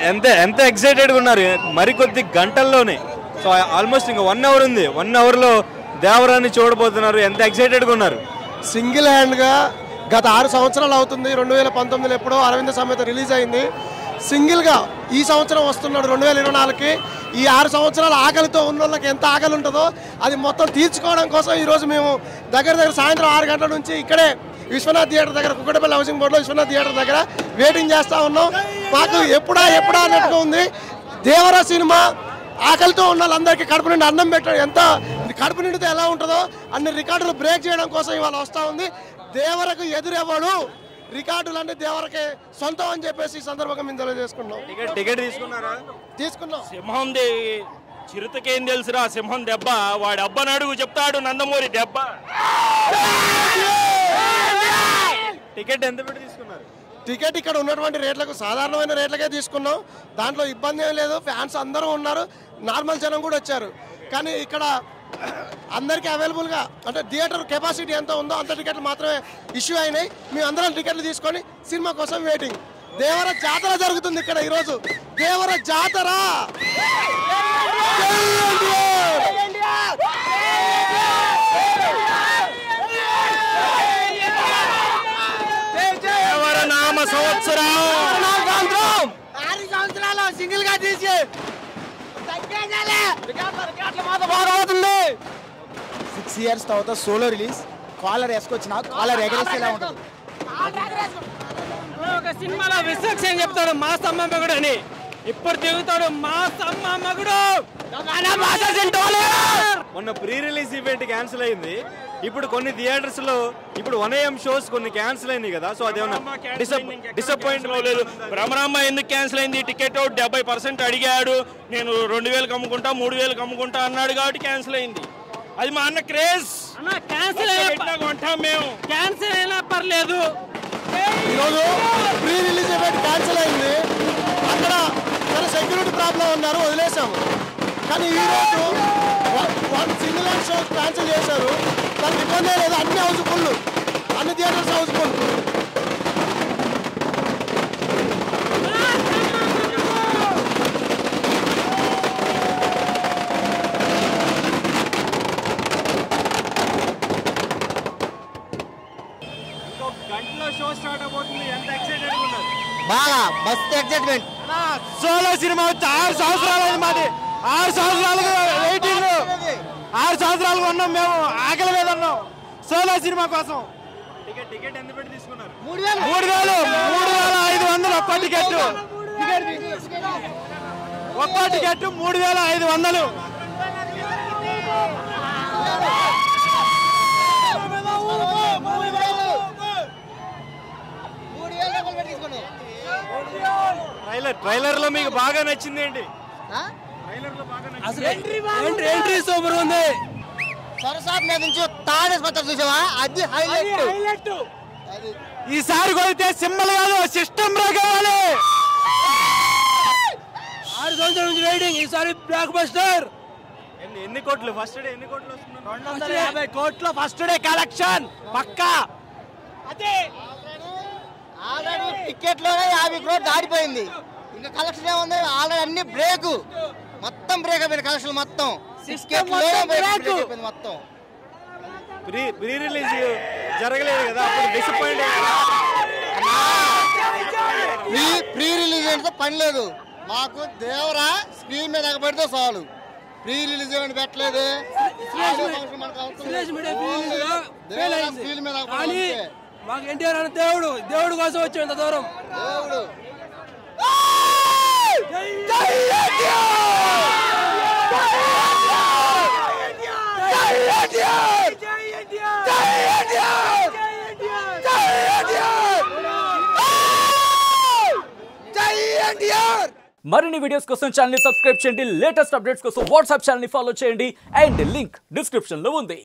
ఎంత ఎంత ఎక్సైటెడ్గా ఉన్నారు మరికొద్ది గంటల్లోనే. సో ఆల్మోస్ట్ ఇంకా 1 అవర్ ఉంది. 1 అవర్లో దేవరాన్ని చూడబోతున్నారు. ఎంత ఎక్సైటెడ్గా ఉన్నారు. సింగిల్ హ్యాండ్గా గత 6 సంవత్సరాలు అవుతుంది. 2019లో ఎప్పుడో అరవింద సమేత రిలీజ్ అయింది. సింగిల్గా ఈ సంవత్సరం వస్తున్నాడు 2024కి. ఈ 6 సంవత్సరాల ఆకలితో ఉన్న వాళ్ళకి ఎంత ఆకలి ఉంటుందో అది మొత్తం తీర్చుకోవడం కోసం ఈరోజు మేము దగ్గర సాయంత్రం 6 గంటల నుంచి ఇక్కడే విశ్వనాథ్ థియేటర్ దగ్గర, కుక్కటపల్లి హౌసింగ్ బోర్డులో విశ్వనాథ్ థియేటర్ దగ్గర వెయిటింగ్ చేస్తూ ఉన్నాం. మాకు ఎప్పుడా అన్నట్టుగా ఉంది. దేవరా సినిమా ఆకలితో ఉన్న వాళ్ళందరికీ కడుపు నిండి అన్నం పెట్టడం, ఎంత కడుపు నిండితే ఎలా ఉంటుందో అన్ని రికార్డులు బ్రేక్ చేయడం కోసం ఇవాళ వస్తూ ఉంది. దేవరకు ఎదురెవ్వడు, రికార్డులన్నీ దేవరకే సొంతం అని చెప్పేసి ఈ సందర్భంగా మేము తెలియజేసుకున్నాం. టికెట్ తీసుకున్నాం. సింహం చిరుతకేం తెలుసురా సింహం దెబ్బ, వాడి అబ్బని అడుగు చెప్తాడు నందమూరి దెబ్బ. టికెట్ ఎంత పెట్టి తీసుకున్నారు? టికెట్ ఇక్కడ ఉన్నటువంటి రేట్లకు సాధారణమైన రేట్లకే తీసుకున్నాం. దాంట్లో ఇబ్బంది ఏం లేదు. ఫ్యాన్స్ అందరూ ఉన్నారు, నార్మల్ జనం కూడా వచ్చారు. కానీ ఇక్కడ అందరికీ అవైలబుల్గా అంటే థియేటర్ కెపాసిటీ ఎంత ఉందో అంత టికెట్లు మాత్రమే ఇష్యూ అయినాయి. మేము అందరం టికెట్లు తీసుకొని సినిమా కోసం వెయిటింగ్. దేవర జాతర జరుగుతుంది ఇక్కడ ఈరోజు. దేవర జాతర. నామ సంవత్సరం 6 సంవత్సరాలు సింగిల్ గా తీసి 6 years తర్వాత సోలో రిలీజ్. కాలర్ వేసుకొచ్చిన కాలర్ ఎగరేసేలా ఉంటుంది. ఒక సినిమాలో విశ్వక్సేన్ చెప్తాడు మా సమ్మ మగుడు అని, ఇప్పుడు తిరుగుతాడు మా సమ్మ మగుడు. మొన్న ప్రీ రిలీజ్ ఈవెంట్ క్యాన్సిల్ అయింది. ఇప్పుడు కొన్ని థియేటర్స్ లో ఇప్పుడు 1 AM షోస్ కొన్ని క్యాన్సిల్ అయినాయి కదా. సో అదేమన్నా డిసప్పాయింట్ లేదు. భ్రమరాంబ ఎందుకు క్యాన్సిల్ అయింది? టికెట్ 70% అడిగాడు. నేను 2000కి అమ్ముకుంటా 3000కి అమ్ముకుంటా అన్నాడు కాబట్టి క్యాన్సిల్ అయింది. అది మా అన్న క్రేజ్. క్యాన్సిల్ కొంటాం మేము. క్యాన్సిల్ అయినా పర్లేదు. ఈరోజు ప్రీ రిలీజ్ ఈవెంట్ క్యాన్సిల్ అయింది. అక్కడ సెక్యూరిటీ ప్రాబ్లం ఉన్నారు, వదిలేసాము. కానీ ఈరోజు సింగిల్ హ్యాండ్ షో క్యాన్సిల్ చేశారు. దానికి ఇబ్బంది లేదు. అన్ని హౌస్ఫుల్, అన్ని థియేటర్స్ హౌస్ఫుల్. గంటలో షో స్టార్ట్ అయిపోతుంది. ఎంత ఎక్సైటెడ్ ఉన్నారు? బాగా మస్తు ఎక్సైట్మెంట్. సోలో సినిమా వచ్చి 6 సంవత్సరాలు అయింది మాది. 6 సంవత్సరాలుగా వెయిటింగ్. 6 సంవత్సరాలుగా ఉన్నాం మేము, ఆకలి మీద ఉన్నాం సోలో సినిమా కోసం. టికెట్ ఎంత పెట్టి తీసుకున్నారు? 3500 ఒక్క టికెట్. ఒక్క టికెట్ 3500. ట్రైలర్ లో మీకు బాగా నచ్చింది ఏంటి? ఎంట్రీ సూపర్ ఉంది. సరసాబ్ మీద నుంచి తాడేసుకొచ్చారు చూసావా, అది హైలైట్. ఈసారి కొడితే సింబల్ కాదు సిస్టమ్ రా కావాలి. 6 సంవత్సరాల నుంచి వెయిటింగ్. ఈసారి బ్లాక్ బస్టర్. ఎన్ని కోట్లు ఫస్ట్ డే? ఎన్ని కోట్లు వస్తున్నారు? 250 కోట్లు ఫస్ట్ డే కలెక్షన్ పక్కా. అదే ఆల్రెడీ టికెట్ లోనే 50 crores దాటిపోయింది. ఇంకా కలెక్షన్ ఏముంది? ఆల్రెడీ అన్ని బ్రేక్, మొత్తం బ్రేక్ అయిపోయింది. కలెక్షన్ మొత్తం మొత్తం. ప్రీ రిలీజ్ జరగలేదు కదా, అప్పుడు డిసప్పాయింట్. ప్రీ రిలీజ్ అంటే పని లేదు మాకు. దేవరా స్క్రీన్ మీద ఎగబడితే చాలు. ప్రీ రిలీజ్ ఏమైనా పెట్టలేదు. స్క్రీన్ మీద మాకు ఎన్టీఆర్ అన్న దేవుడు, దేవుడు కోసం వచ్చాడు ఇంత దూరం. దేవుడు మరిన్ని వీడియోస్ కోసం ఛానల్ ని సబ్స్క్రైబ్ చేయండి. లేటెస్ట్ అప్డేట్స్ కోసం వాట్సాప్ ఛానల్ ని ఫాలో చేయండి. అండ్ లింక్ డిస్క్రిప్షన్ లో ఉంది.